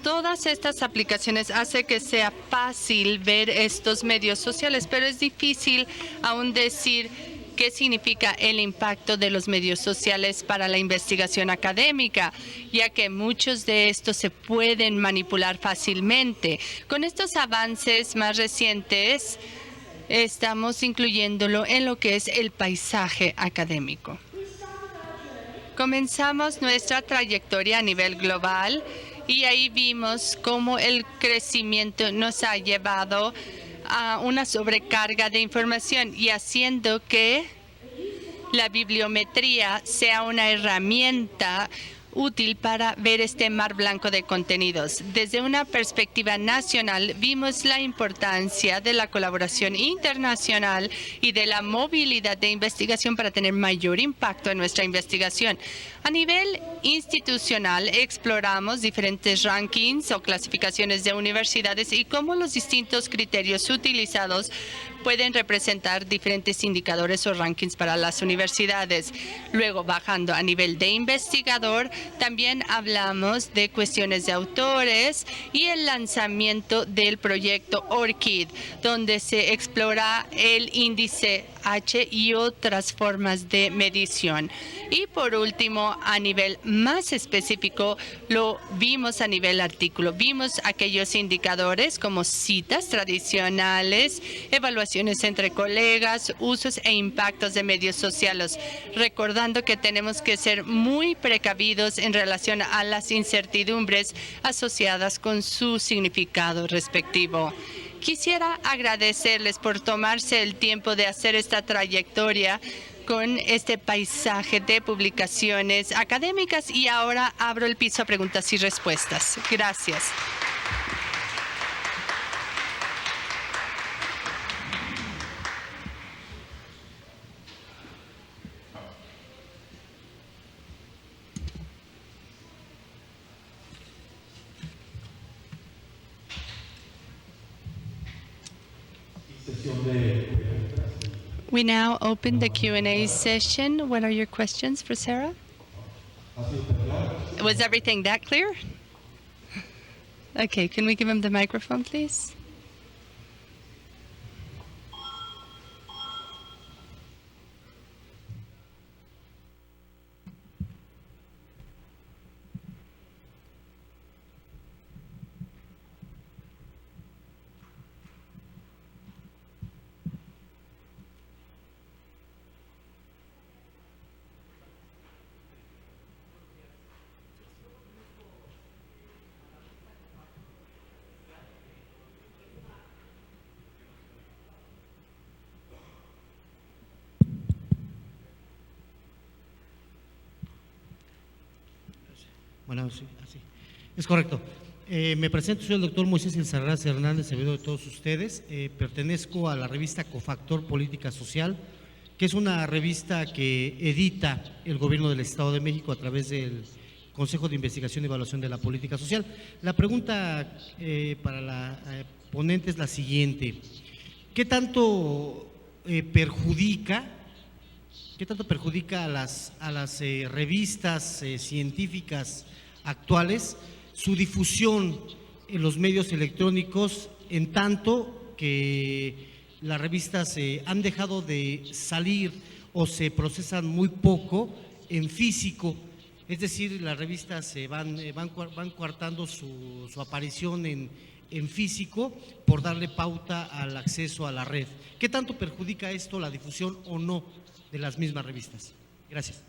D: Todas estas aplicaciones hacen que sea fácil ver estos medios sociales, pero es difícil aún decir qué significa el impacto de los medios sociales para la investigación académica, ya que muchos de estos se pueden manipular fácilmente. Con estos avances más recientes, estamos incluyéndolo en lo que es el paisaje académico. Comenzamos nuestra trayectoria a nivel global y ahí vimos cómo el crecimiento nos ha llevado a una sobrecarga de información y haciendo que la bibliometría sea una herramienta útil para ver este mar blanco de contenidos. Desde una perspectiva nacional, vimos la importancia de la colaboración internacional y de la movilidad de investigación para tener mayor impacto en nuestra investigación. A nivel institucional, exploramos diferentes rankings o clasificaciones de universidades y cómo los distintos criterios utilizados pueden representar diferentes indicadores o rankings para las universidades. Luego, bajando a nivel de investigador, también hablamos de cuestiones de autores y el lanzamiento del proyecto ORCID, donde se explora el índice H y otras formas de medición. Y por último, a nivel más específico, lo vimos a nivel artículo. Vimos aquellos indicadores como citas tradicionales, evaluaciones entre colegas, usos e impactos de medios sociales, recordando que tenemos que ser muy precavidos en relación a las incertidumbres asociadas con su significado respectivo. Quisiera agradecerles por tomarse el tiempo de hacer esta trayectoria con este paisaje de publicaciones académicas y ahora abro el piso a preguntas y respuestas. Gracias. We now open the Q&A session. What are your questions for Sarah? Was everything that clear? Okay, can we give him the microphone, please?
E: Bueno, sí, así. Es correcto. Me presento, soy el doctor Moisés Ilzarraz Hernández, servidor de todos ustedes. Pertenezco a la revista Cofactor Política Social, que es una revista que edita el gobierno del Estado de México a través del Consejo de Investigación y Evaluación de la Política Social. La pregunta para la ponente es la siguiente: ¿qué tanto perjudica a las revistas científicas actuales su difusión en los medios electrónicos, en tanto que las revistas han dejado de salir o se procesan muy poco en físico? Es decir, las revistas van coartando su aparición en físico por darle pauta al acceso a la red. ¿Qué tanto perjudica esto la difusión o no de las mismas revistas? Gracias.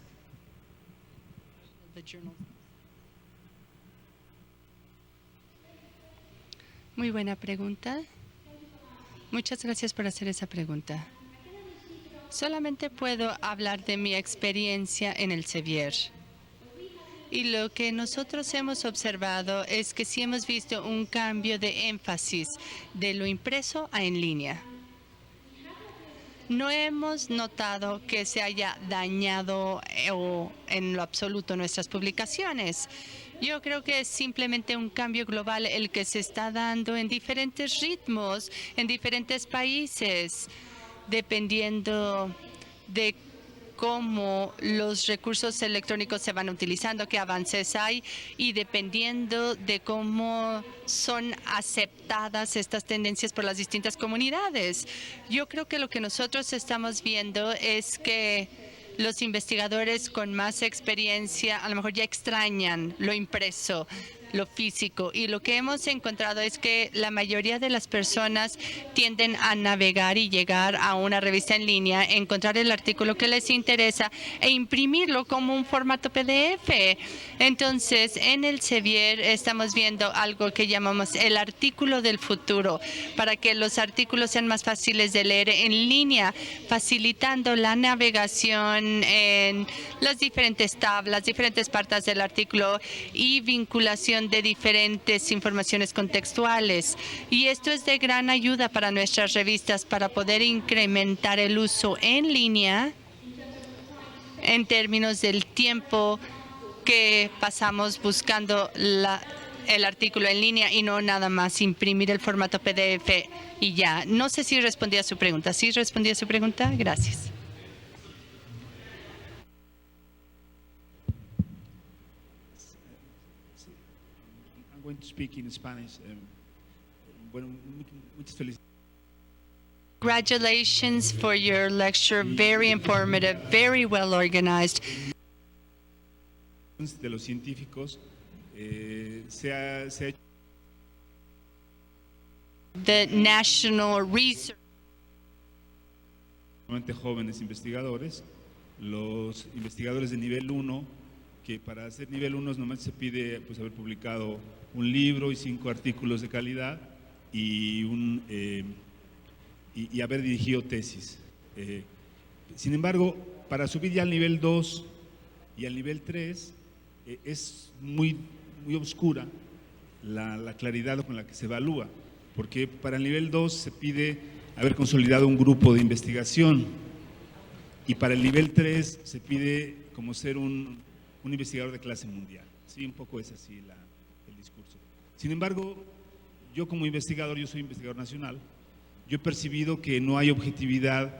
D: Muy buena pregunta. Muchas gracias por hacer esa pregunta. Solamente puedo hablar de mi experiencia en el Sevier. Y lo que nosotros hemos observado es que sí hemos visto un cambio de énfasis de lo impreso a en línea. No hemos notado que se haya dañado o en lo absoluto nuestras publicaciones. Yo creo que es simplemente un cambio global el que se está dando en diferentes ritmos, en diferentes países, dependiendo de cómo los recursos electrónicos se van utilizando, qué avances hay y dependiendo de cómo son aceptadas estas tendencias por las distintas comunidades. Yo creo que lo que nosotros estamos viendo es que los investigadores con más experiencia a lo mejor ya extrañan lo impreso, lo físico, y lo que hemos encontrado es que la mayoría de las personas tienden a navegar y llegar a una revista en línea, encontrar el artículo que les interesa e imprimirlo como un formato PDF. Entonces, en el Sevier estamos viendo algo que llamamos el artículo del futuro, para que los artículos sean más fáciles de leer en línea, facilitando la navegación en las diferentes tablas, diferentes partes del artículo y vinculación de diferentes informaciones contextuales. Y esto es de gran ayuda para nuestras revistas para poder incrementar el uso en línea en términos del tiempo que pasamos buscando el artículo en línea y no nada más imprimir el formato PDF y ya. No sé si respondí a su pregunta. ¿Sí respondí a su pregunta? Gracias.
F: Going to speak in Spanish. Bueno, muchas felicidades.
D: Congratulations for your lecture. Very informative, very well organized.
F: De los científicos se ha hecho.
D: The National Research.
F: Jóvenes investigadores, los investigadores de nivel 1, que para hacer nivel 1 nomás se pide pues haber publicado un libro y 5 artículos de calidad y haber dirigido tesis. Sin embargo, para subir ya al nivel 2 y al nivel 3 es muy oscura la claridad con la que se evalúa, porque para el nivel 2 se pide haber consolidado un grupo de investigación y para el nivel 3 se pide como ser un investigador de clase mundial. Sí, un poco es así el discurso. Sin embargo, yo como investigador, yo soy investigador nacional, yo he percibido que no hay objetividad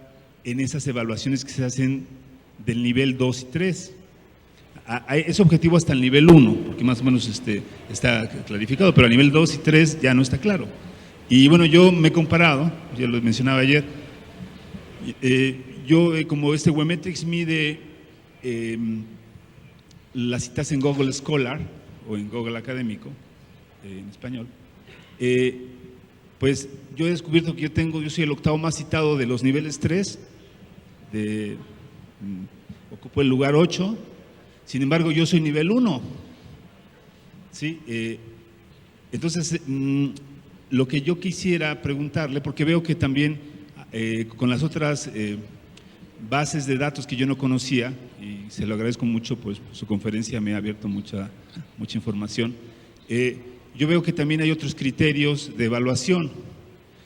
F: en esas evaluaciones que se hacen del nivel 2 y 3. Es objetivo hasta el nivel 1, porque más o menos está clarificado, pero a nivel 2 y 3 ya no está claro. Y bueno, yo me he comparado, ya lo mencionaba ayer, como Webmetrics mide las citas en Google Scholar o en Google Académico, en español, pues yo he descubierto que yo soy el octavo más citado de los niveles 3, ocupo el lugar 8, sin embargo yo soy nivel 1, ¿sí? Entonces, lo que yo quisiera preguntarle, porque veo que también con las otras bases de datos que yo no conocía, y se lo agradezco mucho, pues su conferencia me ha abierto mucha información. Yo veo que también hay otros criterios de evaluación.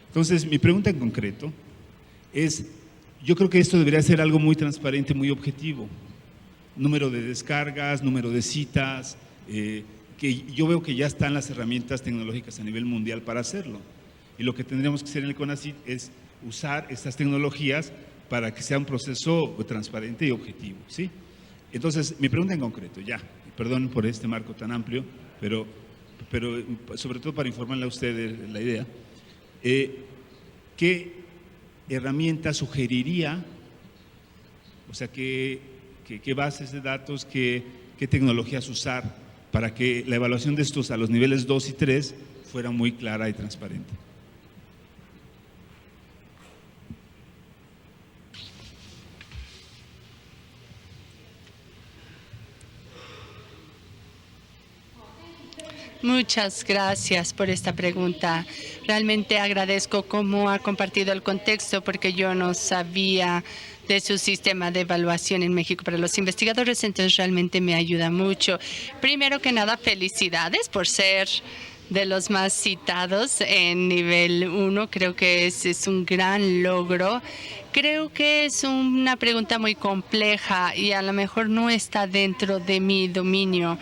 F: Entonces, mi pregunta en concreto es, yo creo que esto debería ser algo muy transparente, muy objetivo. Número de descargas, número de citas, que yo veo que ya están las herramientas tecnológicas a nivel mundial para hacerlo. Y lo que tendríamos que hacer en el CONACYT es usar estas tecnologías para que sea un proceso transparente y objetivo, ¿sí? Entonces, mi pregunta en concreto, ya, perdón por este marco tan amplio, pero sobre todo para informarle a ustedes la idea, ¿qué herramienta sugeriría, o sea, qué bases de datos, qué tecnologías usar para que la evaluación de estos a los niveles 2 y 3 fuera muy clara y transparente?
D: Muchas gracias por esta pregunta. Realmente agradezco cómo ha compartido el contexto, porque yo no sabía de su sistema de evaluación en México para los investigadores, entonces realmente me ayuda mucho. Primero que nada, felicidades por ser de los más citados en nivel 1. Creo que es un gran logro. Creo que es una pregunta muy compleja y a lo mejor no está dentro de mi dominio.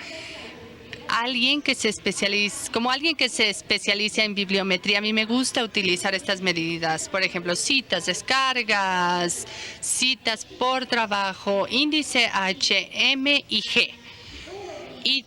D: Alguien que se especializa en bibliometría, a mí me gusta utilizar estas medidas, por ejemplo, citas, descargas, citas por trabajo, índice H, M y G. Y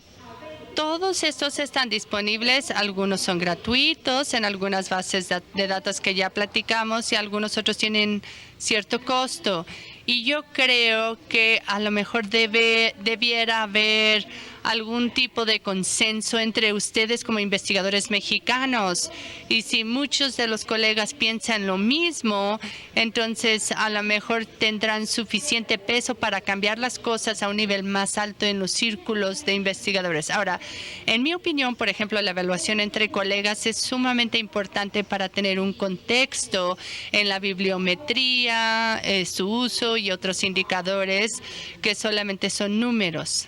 D: todos estos están disponibles, algunos son gratuitos en algunas bases de datos que ya platicamos y algunos otros tienen cierto costo. Y yo creo que a lo mejor debiera haber algún tipo de consenso entre ustedes como investigadores mexicanos. Y si muchos de los colegas piensan lo mismo, entonces a lo mejor tendrán suficiente peso para cambiar las cosas a un nivel más alto en los círculos de investigadores. Ahora, en mi opinión, por ejemplo, la evaluación entre colegas es sumamente importante para tener un contexto en la bibliometría, su uso y otros indicadores que solamente son números.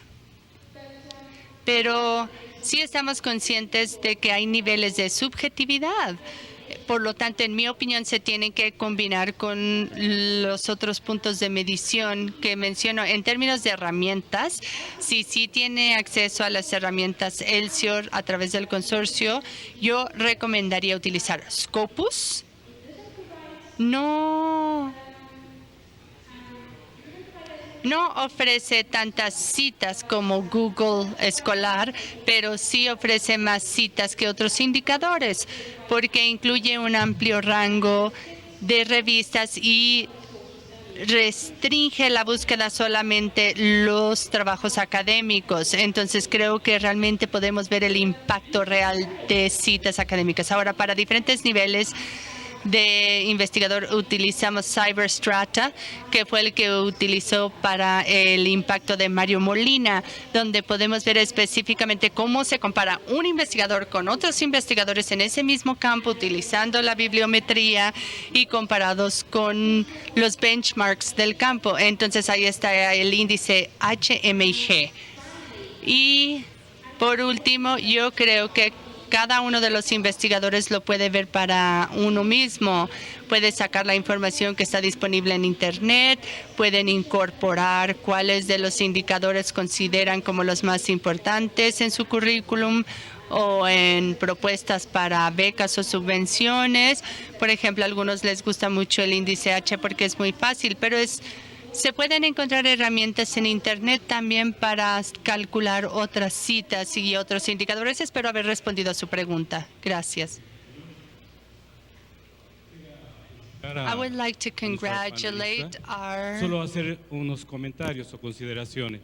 D: Pero sí estamos conscientes de que hay niveles de subjetividad. Por lo tanto, en mi opinión, se tienen que combinar con los otros puntos de medición que menciono. En términos de herramientas, si sí tiene acceso a las herramientas ELSIOR a través del consorcio, yo recomendaría utilizar Scopus. No ofrece tantas citas como Google Escolar, pero sí ofrece más citas que otros indicadores, porque incluye un amplio rango de revistas y restringe la búsqueda solamente los trabajos académicos. Entonces creo que realmente podemos ver el impacto real de citas académicas. Ahora, para diferentes niveles de investigador utilizamos CyberStrata, que fue el que utilizó para el impacto de Mario Molina, donde podemos ver específicamente cómo se compara un investigador con otros investigadores en ese mismo campo utilizando la bibliometría y comparados con los benchmarks del campo. Entonces ahí está el índice HMG. Y por último, yo creo que cada uno de los investigadores lo puede ver para uno mismo. Puede sacar la información que está disponible en Internet, pueden incorporar cuáles de los indicadores consideran como los más importantes en su currículum o en propuestas para becas o subvenciones. Por ejemplo, a algunos les gusta mucho el índice H porque es muy fácil, pero se pueden encontrar herramientas en Internet también para calcular otras citas y otros indicadores. Espero haber respondido a su pregunta. Gracias. I would like to congratulate our...
G: Solo hacer unos comentarios o consideraciones.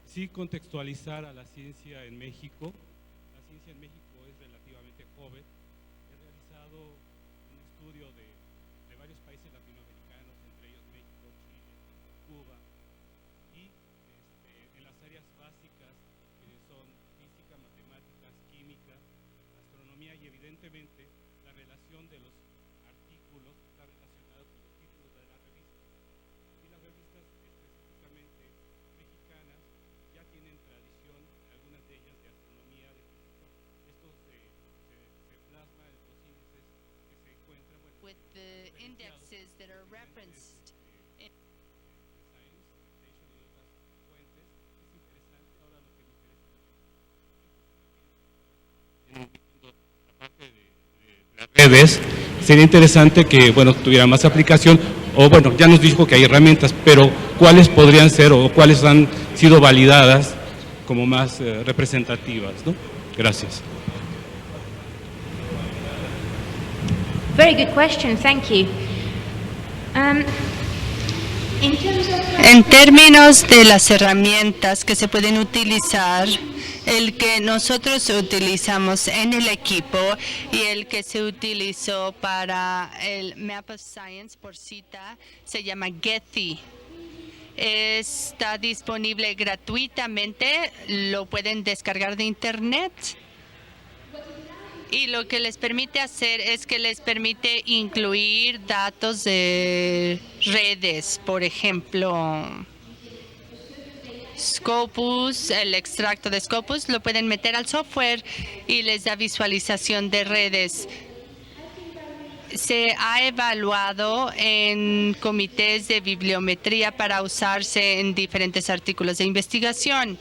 G: Sí, contextualizar a la ciencia en México. La ciencia en México es relativamente joven. He realizado un estudio de varios países latinoamericanos, entre ellos México, Chile, Cuba, y en las áreas básicas que son física, matemáticas, química, astronomía y evidentemente la relación de los artículos está relacionada con los títulos de las revistas. Y las revistas específicamente
D: with the indexes that are referenced.
G: Redes, sería interesante que, bueno, tuviera más aplicación, o bueno, ya nos dijo que hay herramientas, pero ¿cuáles podrían ser o cuáles han sido validadas como más representativas, ¿no? Gracias.
B: Very good question, thank you. In terms of
D: En términos de las herramientas que se pueden utilizar, el que nosotros utilizamos en el equipo y el que se utilizó para el Map of Science por cita se llama Gephi. Está disponible gratuitamente, lo pueden descargar de internet. Y lo que les permite hacer es que les permite incluir datos de redes, por ejemplo, Scopus, el extracto de Scopus, lo pueden meter al software y les da visualización de redes. Se ha evaluado en comités de bibliometría para usarse en diferentes artículos de investigación.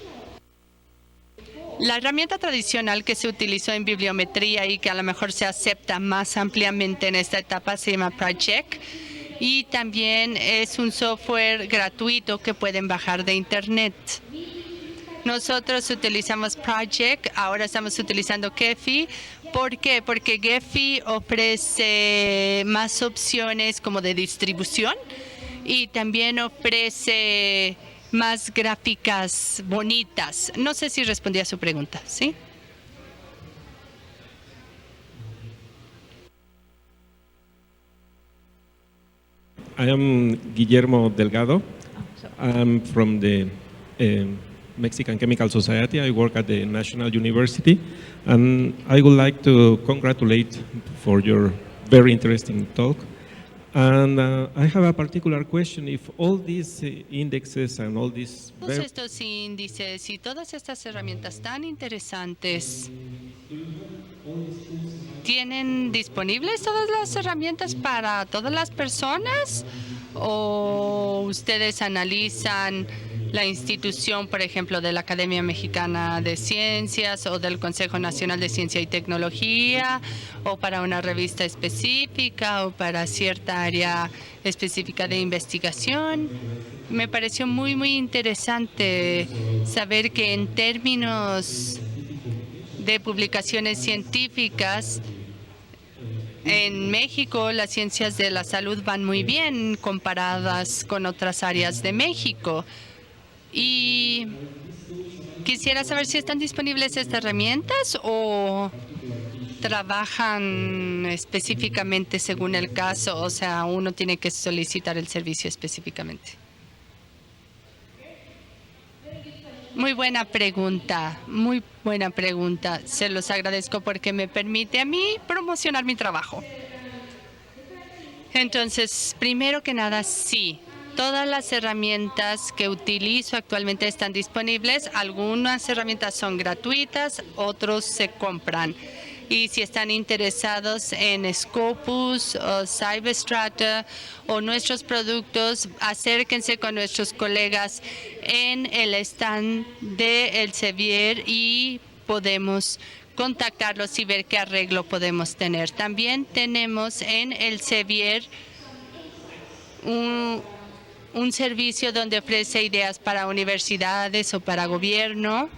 D: La herramienta tradicional que se utilizó en bibliometría y que a lo mejor se acepta más ampliamente en esta etapa se llama Project, y también es un software gratuito que pueden bajar de internet. Nosotros utilizamos Project, ahora estamos utilizando Gephi. ¿Por qué? Porque Gephi ofrece más opciones como de distribución y también ofrece más gráficas bonitas. No sé si respondí a su pregunta, ¿sí?
H: I am Guillermo Delgado. I'm from the Mexican Chemical Society. I work at the National University, and I would like to congratulate for your very interesting talk. And I have a particular question. If all these indexes and all these...
D: Todos estos índices y todas estas herramientas tan interesantes, ¿tienen disponibles todas las herramientas para todas las personas? ¿O ustedes analizan la institución, por ejemplo, de la Academia Mexicana de Ciencias o del Consejo Nacional de Ciencia y Tecnología, o para una revista específica o para cierta área específica de investigación? Me pareció muy, muy interesante saber que en términos de publicaciones científicas, en México las ciencias de la salud van muy bien comparadas con otras áreas de México. Y quisiera saber si están disponibles estas herramientas o trabajan específicamente según el caso, o sea, uno tiene que solicitar el servicio específicamente. Muy buena pregunta, muy buena pregunta. Se los agradezco porque me permite a mí promocionar mi trabajo. Entonces, primero que nada, sí. Todas las herramientas que utilizo actualmente están disponibles. Algunas herramientas son gratuitas, otros se compran. Y si están interesados en Scopus o Cyberstrata o nuestros productos, acérquense con nuestros colegas en el stand de Elsevier y podemos contactarlos y ver qué arreglo podemos tener. También tenemos en Elsevier un servicio donde ofrece ideas para universidades o para gobierno,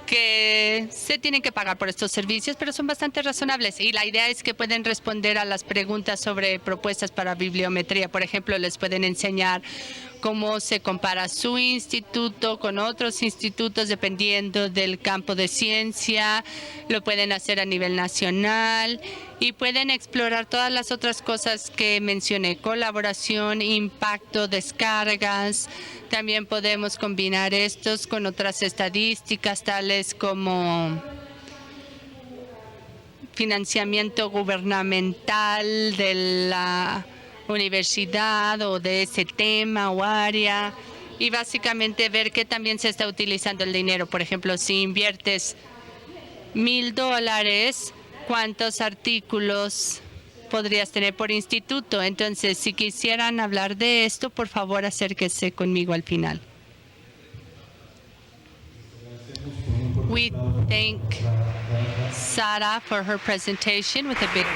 D: que se tienen que pagar por estos servicios, pero son bastante razonables. Y la idea es que pueden responder a las preguntas sobre propuestas para bibliometría. Por ejemplo, les pueden enseñar cómo se compara su instituto con otros institutos dependiendo del campo de ciencia. Lo pueden hacer a nivel nacional y pueden explorar todas las otras cosas que mencioné: colaboración, impacto, descargas. También podemos combinar estos con otras estadísticas tales como financiamiento gubernamental de la universidad o de ese tema o área, y básicamente ver que también se está utilizando el dinero. Por ejemplo, si inviertes $1,000, ¿cuántos artículos podrías tener por instituto. Entonces, si quisieran hablar de esto, por favor, acérquese conmigo al final. We thank Sara for her presentation with a big